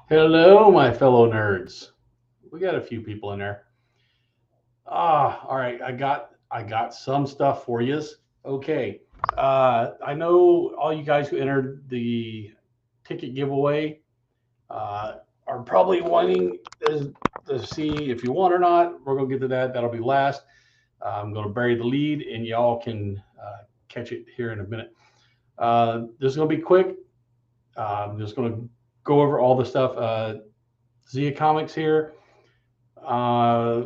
Hello, my fellow nerds. We got a few people in there. All right. I got some stuff for you. Okay. I know all you guys who entered the ticket giveaway uh, are probably wanting to see if you won or not. We're gonna get to that. That'll be last. I'm gonna bury the lead, and y'all can catch it here in a minute. This is gonna be quick. I'm just gonna go over all the stuff. Zia Comics here. Uh,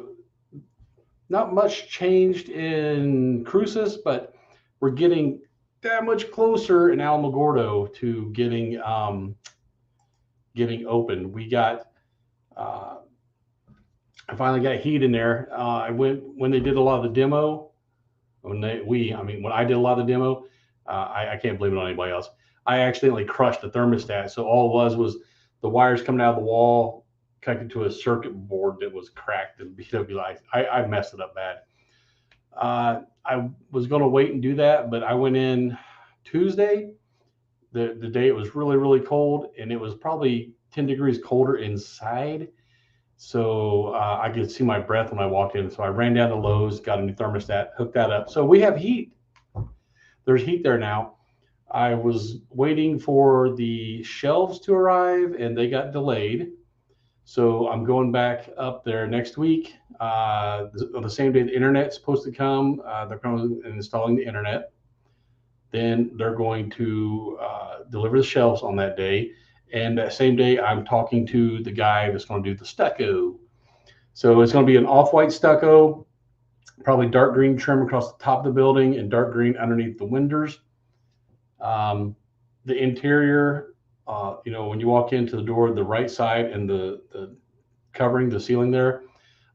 Not much changed in Cruces, but we're getting that much closer in Alamogordo to getting open. We got I finally got heat in there. I went when they did a lot of the demo. When I did a lot of the demo, I can't blame it on anybody else. I accidentally crushed the thermostat, so all it was the wires coming out of the wall connected to a circuit board that was cracked and BWI. I messed it up bad. I was going to wait and do that, but I went in Tuesday, the day it was really, really cold, and it was probably 10 degrees colder inside. So I could see my breath when I walked in. So I ran down to Lowe's, got a new thermostat, hooked that up. So we have heat. There's heat there now. I was waiting for the shelves to arrive, and they got delayed. So I'm going back up there next week. The same day the internet's supposed to come, they're coming and installing the internet. Then they're going to deliver the shelves on that day. And that same day, I'm talking to the guy that's going to do the stucco. So it's going to be an off-white stucco, probably dark green trim across the top of the building and dark green underneath the windows. The interior, when you walk into the door, the right side and the covering, the ceiling there,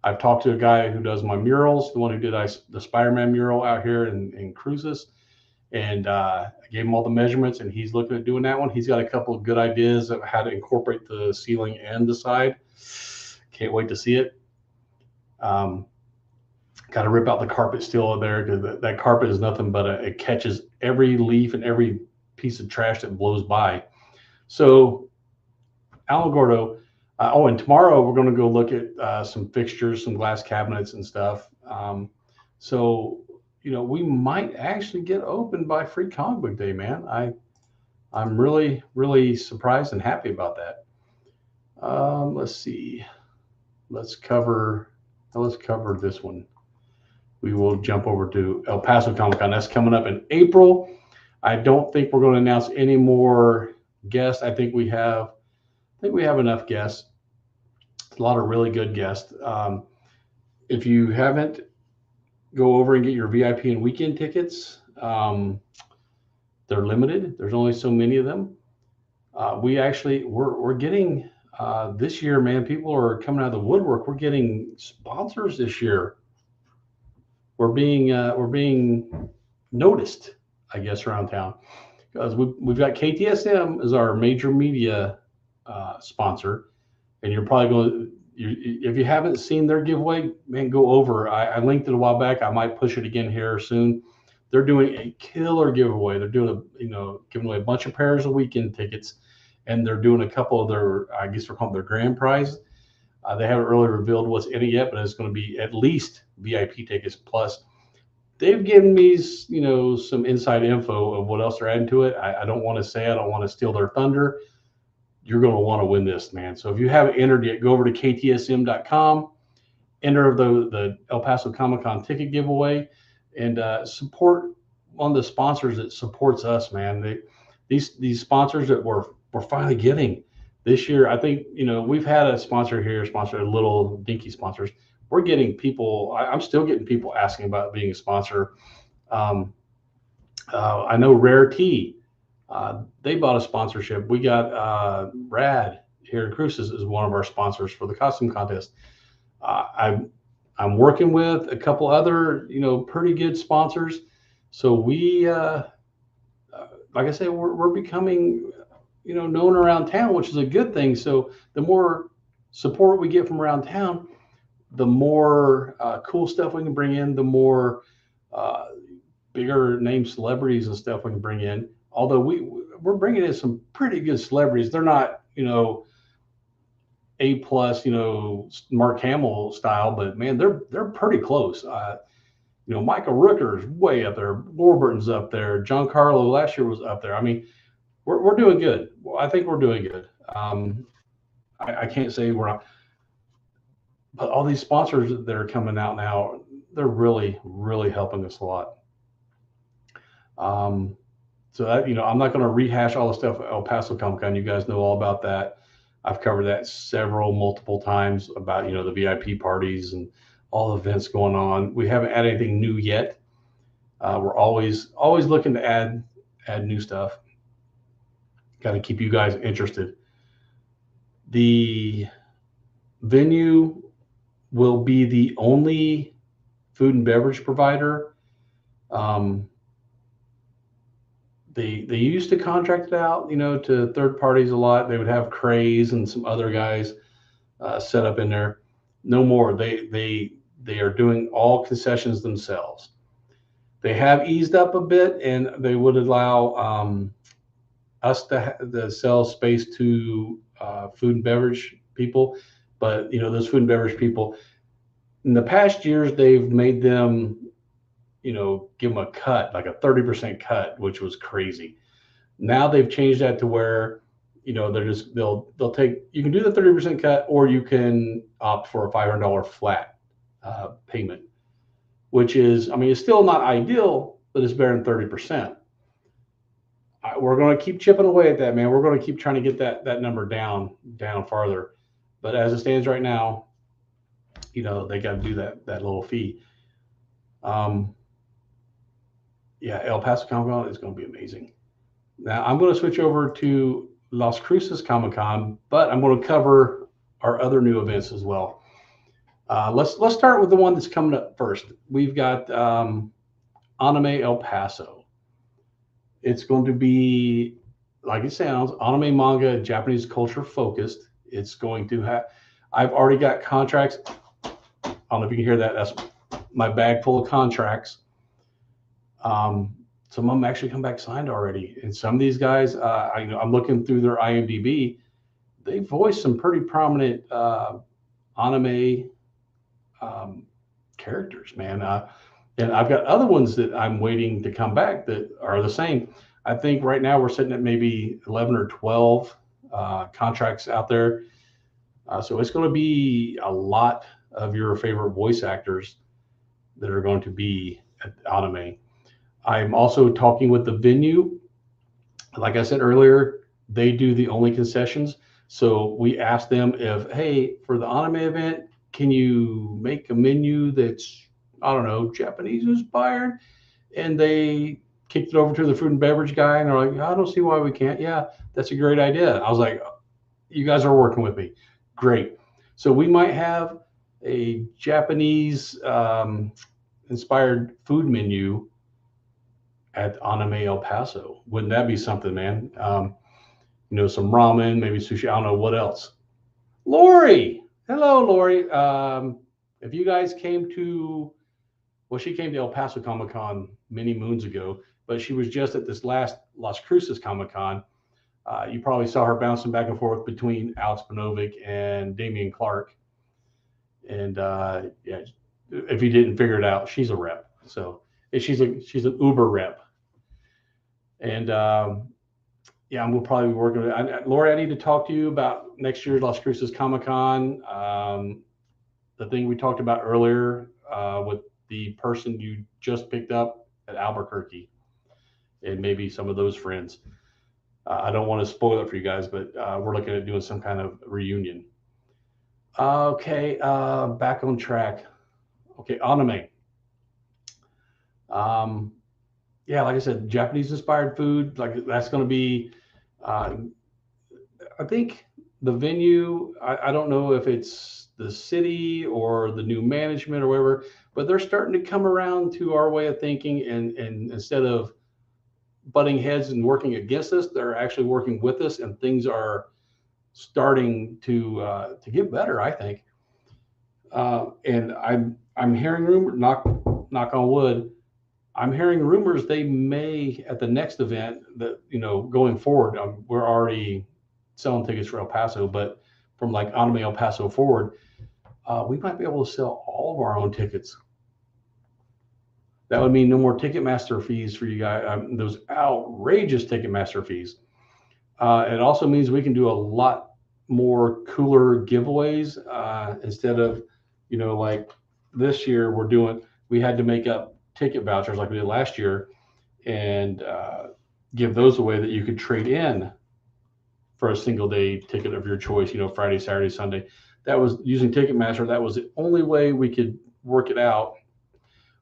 I've talked to a guy who does my murals, the one who did the Spider-Man mural out here in Cruces. And I gave him all the measurements, and he's looking at doing that one. He's got a couple of good ideas of how to incorporate the ceiling and the side. Can't wait to see it. Got to rip out the carpet still there, because that carpet is nothing but it catches every leaf and every piece of trash that blows by. So Alamogordo. And tomorrow we're going to go look at some fixtures, some glass cabinets and stuff. So we might actually get open by Free Comic Book Day, man. I'm really, really surprised and happy about that. Let's see. Let's cover this one. We will jump over to El Paso Comic Con. That's coming up in April. I don't think we're going to announce any more guests. I think we have enough guests. A lot of really good guests. If you haven't, go over and get your VIP and weekend tickets. They're limited. There's only so many of them. We're getting this year, man. People are coming out of the woodwork. We're getting sponsors this year. We're being noticed, I guess, around town, because we've got KTSM as our major media sponsor, and you're probably going. If you haven't seen their giveaway, man, go over. I linked it a while back. I might push it again here soon. They're doing a killer giveaway. They're doing giving away a bunch of pairs of weekend tickets, and they're doing a couple of their, I guess they're called their grand prize. They haven't really revealed what's in it yet, but it's going to be at least VIP tickets plus they've given me, some inside info of what else they're adding to it. I don't want to say, I don't want to steal their thunder. You're going to want to win this, man. So if you haven't entered yet, go over to ktsm.com, enter the El Paso Comic Con ticket giveaway, and support one of the sponsors that supports us, man. These sponsors that we're finally getting this year. I think, we've had a sponsor here, sponsor little dinky sponsors. We're getting people. I'm still getting people asking about being a sponsor. I know Rare Tea. They bought a sponsorship. We got Rad here in Cruces is one of our sponsors for the costume contest. I'm working with a couple other, pretty good sponsors. So we, like I said, we're becoming, known around town, which is a good thing. So the more support we get from around town, the more cool stuff we can bring in, the more bigger name celebrities and stuff we can bring in. Although we're bringing in some pretty good celebrities. They're not, A plus, Mark Hamill style, but man, they're pretty close. Michael Rooker's way up there. Warburton's up there. Giancarlo last year was up there. I mean, we're doing good. Well, I think we're doing good. I can't say we're not, but all these sponsors that are coming out now, they're really, really helping us a lot. So that, I'm not going to rehash all the stuff at El Paso Comic Con. You guys know all about that. I've covered that multiple times about, the VIP parties and all the events going on. We haven't added anything new yet. We're always looking to add new stuff. Got to keep you guys interested. The venue will be the only food and beverage provider. They used to contract it out, to third parties a lot. They would have Craze and some other guys set up in there. No more. They are doing all concessions themselves. They have eased up a bit, and they would allow us to sell space to food and beverage people. But those food and beverage people, in the past years, they've made them, give them a cut, like a 30% cut, which was crazy. Now they've changed that to where, they'll take, you can do the 30% cut, or you can opt for a $500 flat payment, which is, it's still not ideal, but it's better than 30%. We're going to keep chipping away at that, man. We're going to keep trying to get that number down farther. But as it stands right now, they got to do that little fee. Yeah, El Paso Comic Con is going to be amazing. Now I'm going to switch over to Las Cruces Comic Con, but I'm going to cover our other new events as well. Let's start with the one that's coming up first. We've got Anime El Paso. It's going to be, like it sounds, anime, manga, Japanese culture focused. It's going to have, I've already got contracts. I don't know if you can hear that. That's my bag full of contracts. Some of them actually come back signed already. And some of these guys, I'm looking through their IMDb. They voiced some pretty prominent anime characters, man. And I've got other ones that I'm waiting to come back that are the same. I think right now we're sitting at maybe 11 or 12 contracts out there. So it's going to be a lot of your favorite voice actors that are going to be at Anime. I'm also talking with the venue. Like I said earlier, they do the only concessions. So we asked them if, hey, for the anime event, can you make a menu that's, I don't know, Japanese inspired? And they kicked it over to the food and beverage guy, and they're like, I don't see why we can't. Yeah, that's a great idea. I was like, you guys are working with me. Great. So we might have a Japanese inspired food menu at Anime El Paso. Wouldn't that be something, man? Some ramen, maybe sushi. I don't know what else. Lori, hello, Lori. If you guys came to, well, she came to El Paso Comic Con many moons ago, but she was just at this last Las Cruces Comic Con. You probably saw her bouncing back and forth between Alex Banovic and Damian Clark. And yeah, if you didn't figure it out, she's a rep. So And she's an Uber rep, and yeah, we'll probably be working with it. Lori, I need to talk to you about next year's Las Cruces Comic Con. The thing we talked about earlier with the person you just picked up at Albuquerque, and maybe some of those friends. I don't want to spoil it for you guys, but we're looking at doing some kind of reunion. Okay, back on track. Okay, anime. Um, yeah, like I said, Japanese inspired food. Like that's going to be. Uh, I think the venue. I don't know if it's the city or the new management or whatever, but they're starting to come around to our way of thinking, and instead of butting heads and working against us, they're actually working with us, and things are starting to get better, I think. And I'm hearing rumor, knock on wood, I'm hearing rumors they may at the next event that going forward. We're already selling tickets for El Paso, but from like Anime El Paso forward, we might be able to sell all of our own tickets. That would mean no more Ticketmaster fees for you guys. Those outrageous Ticketmaster fees. It also means we can do a lot more cooler giveaways instead of, like this year we had to make up ticket vouchers like we did last year and give those away that you could trade in for a single day ticket of your choice, Friday, Saturday, Sunday. That was using Ticketmaster. That was the only way we could work it out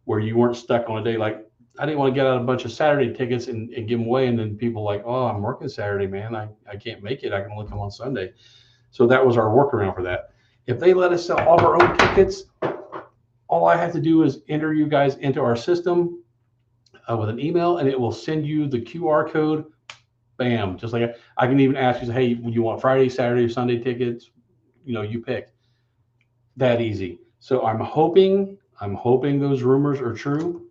where you weren't stuck on a day. Like I didn't want to get out a bunch of Saturday tickets and give them away. And then people like, oh, I'm working Saturday, man. I can't make it. I can only come on Sunday. So that was our workaround for that. If they let us sell all of our own tickets, all I have to do is enter you guys into our system with an email, and it will send you the QR code. Bam. Just like I can even ask you, hey, you want Friday, Saturday, Sunday tickets? You pick. That easy. So I'm hoping those rumors are true.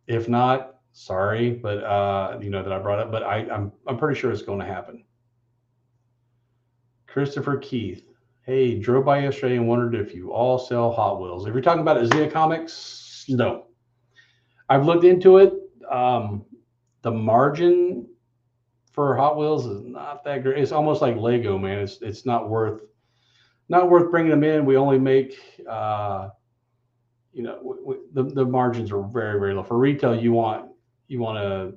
If not, sorry, but that I brought up, but I'm pretty sure it's going to happen. Christopher Keith, hey, drove by yesterday and wondered if you all sell Hot Wheels. If you're talking about Azia Comics, no. I've looked into it. The margin for Hot Wheels is not that great. It's almost like Lego, man. It's not worth bringing them in. We only make the margins are very, very low. For retail, you want a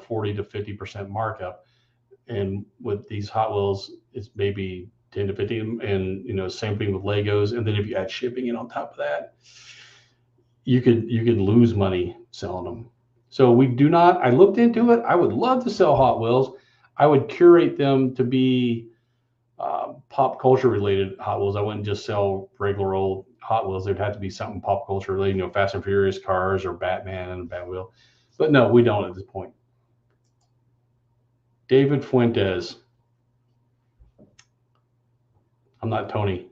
40 to 50% markup, and with these Hot Wheels, it's maybe 10 to 15, and same thing with Legos. And then if you add shipping in on top of that, you could lose money selling them. So we do not. I looked into it. I would love to sell Hot Wheels. I would curate them to be pop culture related Hot Wheels. I wouldn't just sell regular old Hot Wheels. There'd have to be something pop culture related, Fast and Furious cars or Batman and Batwheel. But no, we don't at this point. David Fuentes. I'm not Tony.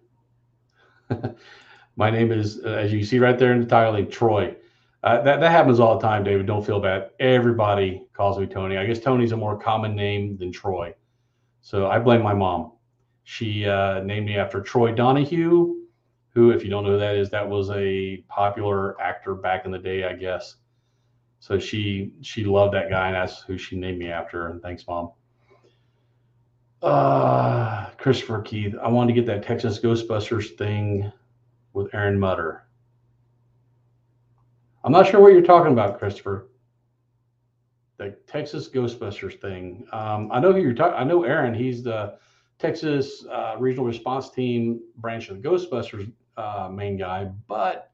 My name is, as you see right there in the title, Troy. That happens all the time, David. Don't feel bad. Everybody calls me Tony. I guess Tony's a more common name than Troy. So I blame my mom. She named me after Troy Donahue, who, if you don't know who that is, that was a popular actor back in the day, I guess. So she loved that guy, and that's who she named me after. And thanks, Mom. Christopher Keith, I wanted to get that Texas Ghostbusters thing with Aaron Mutter. I'm not sure what you're talking about, Christopher. The Texas Ghostbusters thing. I know who you're talking. I know Aaron. He's the Texas Regional Response Team branch of the Ghostbusters main guy, but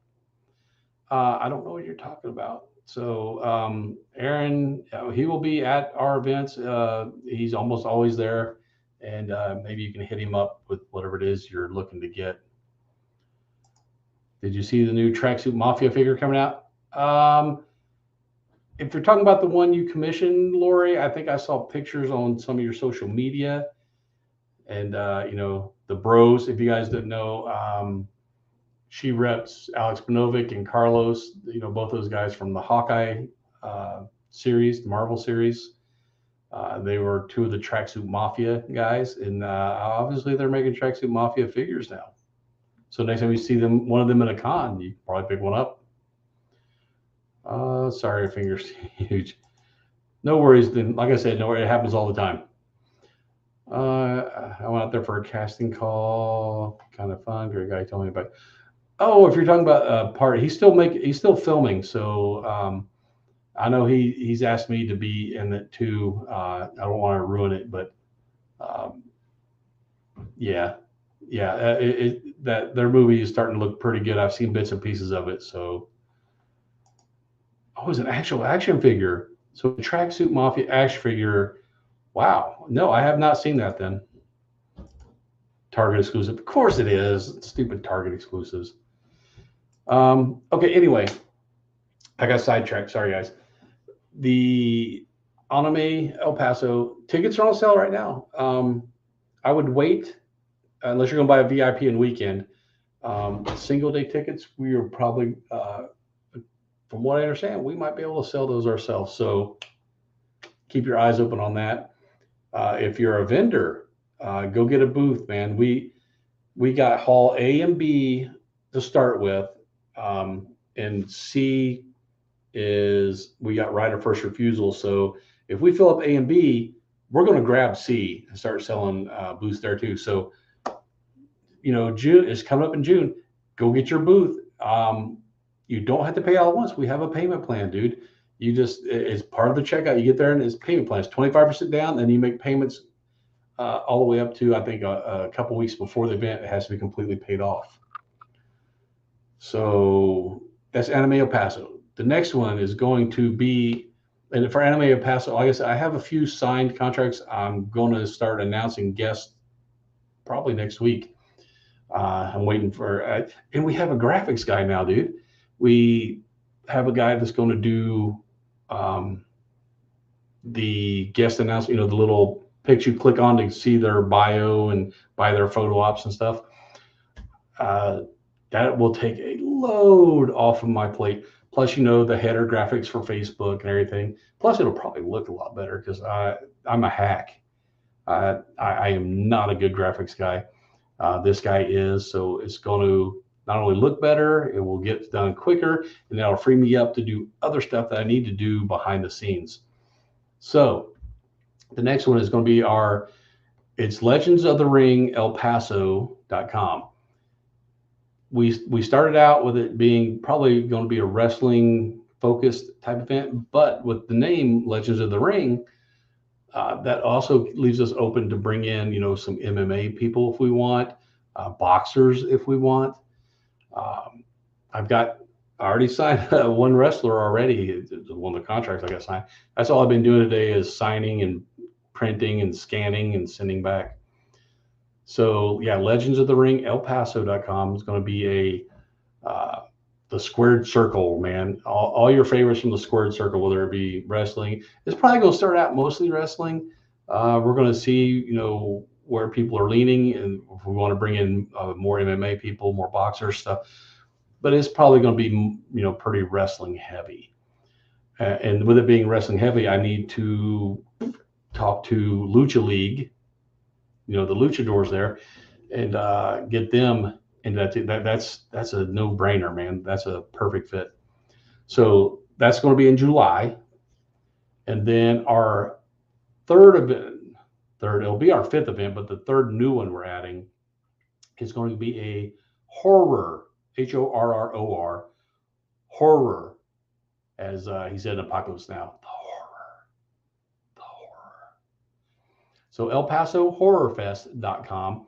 I don't know what you're talking about. So Aaron, he will be at our events. He's almost always there, and maybe you can hit him up with whatever it is you're looking to get. Did you see the new Tracksuit Mafia figure coming out? If you're talking about the one you commissioned, Lori, I think I saw pictures on some of your social media, and the Bros. If you guys didn't know, she reps Alex Banovic and Carlos. Both those guys from the Hawkeye series, the Marvel series. They were two of the Tracksuit Mafia guys, and obviously they're making Tracksuit Mafia figures now. So next time you see them, one of them at a con, you can probably pick one up. Sorry, fingers huge. No worries. Then, like I said, no, it happens all the time. I went out there for a casting call. Kind of fun. Great guy told me about. Oh, if you're talking about part, he's still filming. So I know he's asked me to be in it too. I don't want to ruin it, but um, yeah, yeah, that their movie is starting to look pretty good. I've seen bits and pieces of it. So oh, it's an actual action figure. So tracksuit mafia action figure. Wow. No, I have not seen that then. Target exclusive. Of course it is. Stupid Target exclusives. Okay, anyway, I got sidetracked. Sorry, guys. The Anime El Paso tickets are on sale right now. I would wait unless you're going to buy a VIP and weekend. Single day tickets, we are probably, from what I understand, we might be able to sell those ourselves. So keep your eyes open on that. If you're a vendor, go get a booth, man. We got hall A and B to start with, and C is we got right of first refusal. So if we fill up A and B, we're going to grab C and start selling booths there too. So June is coming up in June. Go get your booth. You don't have to pay all at once. We have a payment plan, dude. You just it's part of the checkout. You get there and it's payment plan. It's 25% down, then you make payments all the way up to I think a couple weeks before the event. It has to be completely paid off. So that's Anime El Paso. The next one is going to be, and for Anime El Paso, like I said, I have a few signed contracts. I'm going to start announcing guests probably next week. I'm waiting for, and we have a graphics guy now, dude. We have a guy that's going to do the guest announcement, the little picture you click on to see their bio and buy their photo ops and stuff. That will take a load off of my plate. Plus, the header graphics for Facebook and everything. Plus, it'll probably look a lot better because I'm a hack. I am not a good graphics guy. This guy is, so it's going to not only look better, it will get done quicker, and that'll free me up to do other stuff that I need to do behind the scenes. So the next one is going to be it's Legends of the Ring El Paso.com. We started out with it being probably going to be a wrestling focused type event, but with the name Legends of the Ring, that also leaves us open to bring in, some MMA people if we want, boxers if we want. I already signed one wrestler already. One of the contracts I got signed. That's all I've been doing today is signing and printing and scanning and sending back. So yeah, Legends of the Ring, ElPaso.com is going to be the squared circle, man. All your favorites from the squared circle, whether it be wrestling, it's probably going to start out mostly wrestling. We're going to see, where people are leaning, and if we want to bring in more MMA people, more boxer stuff. But it's probably going to be, pretty wrestling heavy. And with it being wrestling heavy, I need to talk to Lucha League, the luchadors there, and get them into that. That's a no-brainer, man. That's a perfect fit. So that's going to be in July, and then our it'll be our fifth event, but the third new one we're adding is going to be a horror, HORROR, horror, as he said in Apocalypse Now, the horror. So ElPasoHorrorFest.com,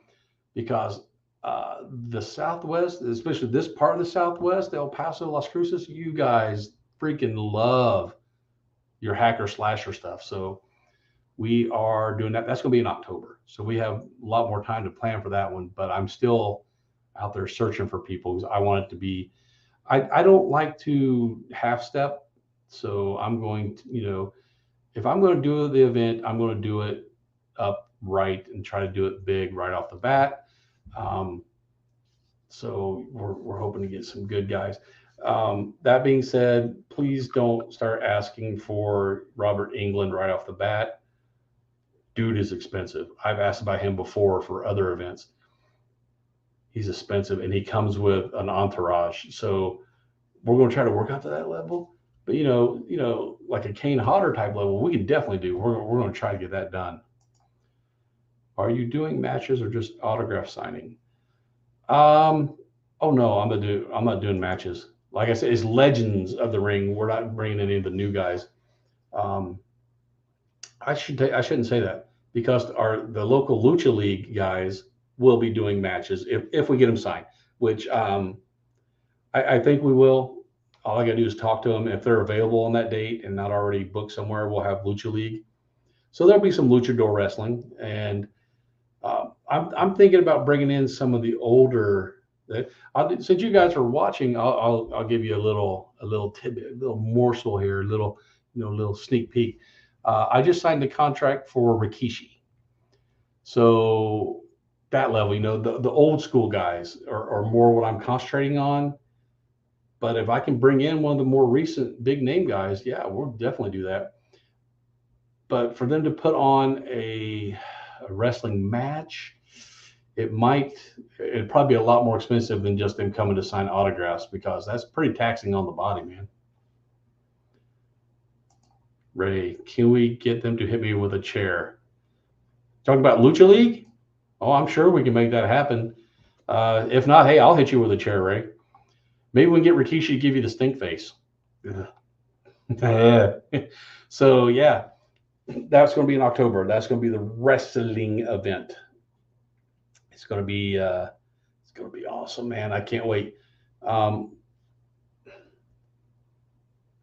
because the Southwest, especially this part of the Southwest, El Paso, Las Cruces, you guys freaking love your hacker slasher stuff. So we are doing that. That's going to be in October. So we have a lot more time to plan for that one, but I'm still out there searching for people because I want it to be, I don't like to half step. So I'm going to, if I'm going to do the event, I'm going to do it up right and try to do it big right off the bat. So we're hoping to get some good guys. That being said, please don't start asking for Robert England right off the bat. Dude is expensive. I've asked about him before for other events. He's expensive, and he comes with an entourage. So we're going to try to work out to that level. But like a Kane Hodder type level, we could definitely do. We're going to try to get that done. Are you doing matches or just autograph signing? Um, oh no, I'm not doing matches. Like I said, it's Legends of the Ring. We're not bringing any of the new guys. Um, I shouldn't say that because the local Lucha League guys will be doing matches if we get them signed, which I think we will. All I got to do is talk to them. If they're available on that date and not already booked somewhere, we'll have Lucha League. So there'll be some luchador wrestling, and I'm thinking about bringing in some of the older. Since you guys are watching, I'll give you a little tidbit, a little morsel here, a little little sneak peek. I just signed a contract for Rikishi, so that level, the old school guys are more what I'm concentrating on. But if I can bring in one of the more recent big name guys, yeah, we'll definitely do that. But for them to put on a wrestling match, it'd probably be a lot more expensive than just them coming to sign autographs because that's pretty taxing on the body, man. Ray, can we get them to hit me with a chair? Talking about Lucha League? Oh, I'm sure we can make that happen. If not, hey, I'll hit you with a chair, Ray. Maybe we can get Rikishi to give you the stink face. So yeah, that's going to be in October. That's going to be the wrestling event. It's going to be awesome, man. I can't wait. Um,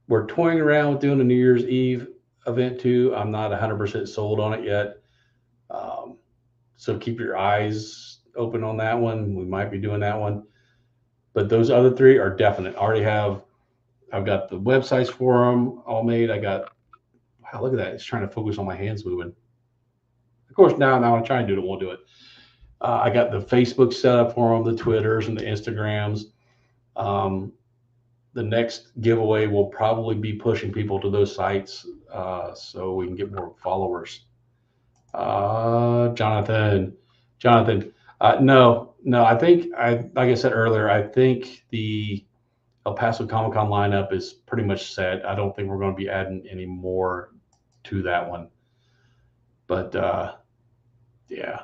we're toying around with doing a New Year's Eve event too. I'm not 100% sold on it yet. Um, so keep your eyes open on that one. We might be doing that one, but those other three are definite. I've got the websites for them all made. Wow, look at that. It's trying to focus on my hands moving. Of course, now I'm trying to do it. It won't do it. I got the Facebook set up for them, the Twitters and the Instagrams. Um, the next giveaway will probably be pushing people to those sites so we can get more followers. Jonathan, no. Like I said earlier, I think the El Paso Comic Con lineup is pretty much set. I don't think we're going to be adding any more to that one. But yeah,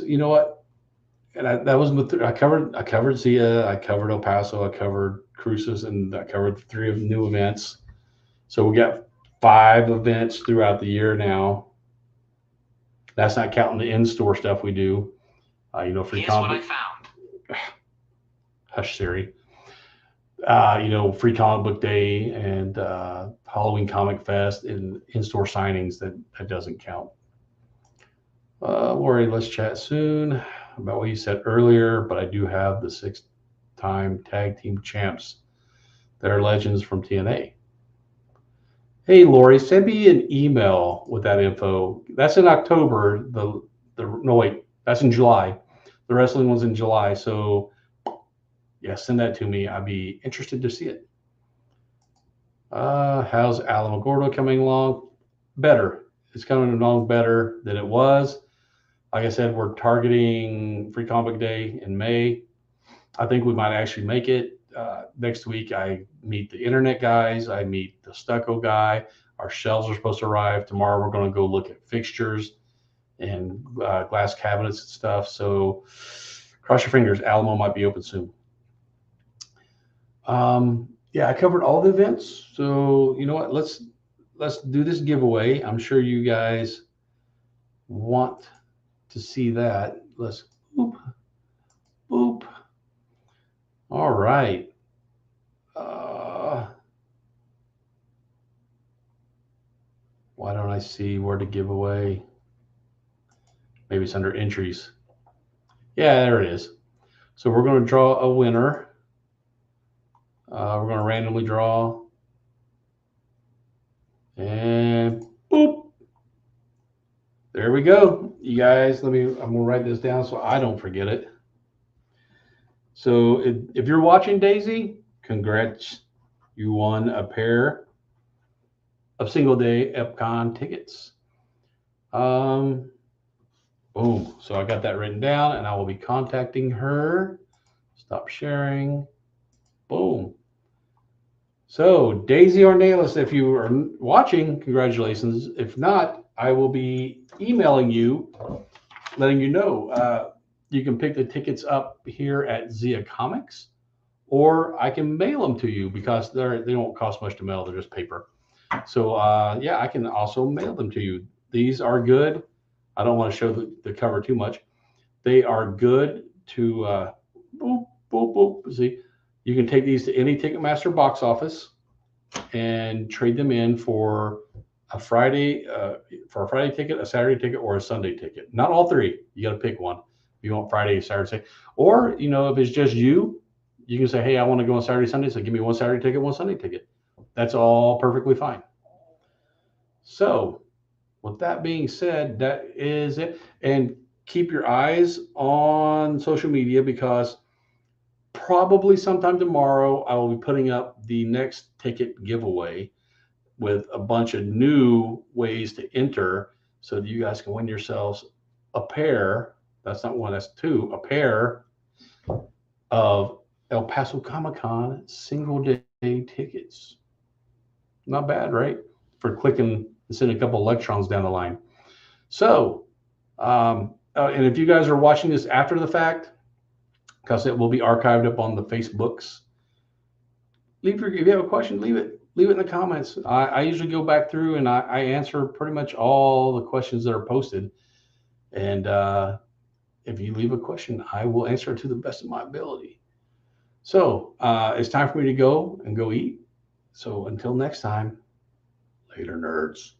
you know what? And that was I covered Zia, I covered El Paso, I covered Cruces, and I covered 3 of new events. So we got 5 events throughout the year now. That's not counting the in-store stuff we do. Free comic. What I found. Hush, Siri. Free comic book day and Halloween Comic Fest and in-store signings that doesn't count. Lori, let's chat soon about what you said earlier, but I do have the 6-time tag team champs. They're legends from TNA. Hey, Lori, send me an email with that info. That's in October. No, wait, that's in July. The wrestling one's in July. So, yeah, send that to me. I'd be interested to see it. How's Alamogordo coming along? Better. It's coming along better than it was. Like I said, we're targeting Free Comic Day in May. I think we might actually make it. Next week, I meet the internet guys. I meet the stucco guy. Our shelves are supposed to arrive. Tomorrow, we're going to go look at fixtures and glass cabinets and stuff. So cross your fingers. Alamo might be open soon. Yeah, I covered all the events. So you know what? Let's do this giveaway. I'm sure you guys want to see that. Let's boop. All right. Why don't I see where to give away? Maybe it's under entries. Yeah, there it is. So we're going to draw a winner. We're going to randomly draw. And boop. There we go. You guys, I'm going to write this down so I don't forget it. So if you're watching, Daisy, congrats. You won a pair of single day Epcon tickets. Boom. So I got that written down and I will be contacting her. Stop sharing. Boom. So, Daisy Ornelas, if you are watching, congratulations. If not, I will be emailing you, letting you know. You can pick the tickets up here at Zia Comics, or I can mail them to you because they don't cost much to mail. They're just paper. So, yeah, I can also mail them to you. These are good. I don't want to show the cover too much. They are good to boop, boop, boop. See, you can take these to any Ticketmaster box office and trade them in a Friday for a Friday ticket, a Saturday ticket, or a Sunday ticket. Not all three. You got to pick one. If you want Friday, Saturday, or if it's just you, you can say, "Hey, I want to go on Saturday, Sunday, so give me one Saturday ticket, one Sunday ticket." That's all perfectly fine. So, with that being said, that is it. And keep your eyes on social media because probably sometime tomorrow I will be putting up the next ticket giveaway with a bunch of new ways to enter so that you guys can win yourselves a pair. That's not one, that's two, a pair of El Paso Comic Con single day tickets. Not bad, right? For clicking and sending a couple electrons down the line. So, and if you guys are watching this after the fact, because it will be archived up on the Facebooks, if you have a question, leave it in the comments. I usually go back through and I answer pretty much all the questions that are posted. And if you leave a question, I will answer it to the best of my ability. So it's time for me to go and go eat. So until next time, later, nerds.